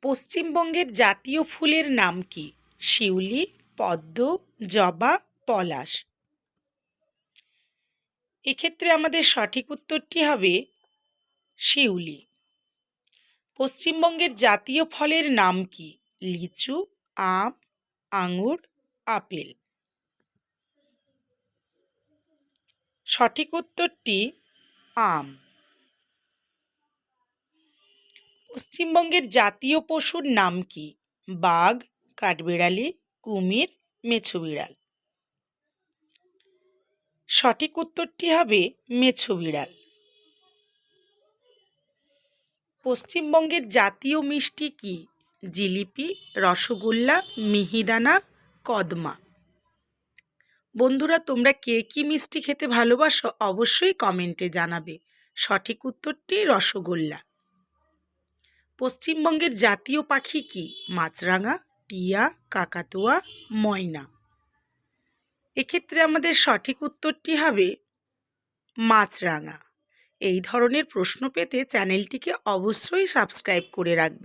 পশ্চিমবঙ্গের জাতীয় ফুলের নাম কি? শিউলি, পদ্ম, জবা, পলাশ। এক্ষেত্রে আমাদের সঠিক উত্তরটি হবে শিউলি। পশ্চিমবঙ্গের জাতীয় ফলের নাম কি? লিচু, আম, আঙুর, আপেল। সঠিক উত্তরটি আম। পশ্চিমবঙ্গের জাতীয় পশুর নাম কি? বাঘ, কাঠবিড়ালি, কুমির, মেছো বিড়াল। সঠিক উত্তরটি হবে মেছো বিড়াল। পশ্চিমবঙ্গের জাতীয় মিষ্টি কি? জিলিপি, রসগোল্লা, মিহিদানা, কদমা। বন্ধুরা, তোমরা কে কি মিষ্টি খেতে ভালোবাসো অবশ্যই কমেন্টে জানাবে। সঠিক উত্তরটি রসগোল্লা। পশ্চিমবঙ্গের জাতীয় পাখি কি? মাছরাঙা, টিয়া, কাকাতুয়া, ময়না। এক্ষেত্রে আমাদের সঠিক উত্তরটি হবে মাছরাঙা। এই ধরনের প্রশ্ন পেতে চ্যানেলটিকে অবশ্যই সাবস্ক্রাইব করে রাখবে।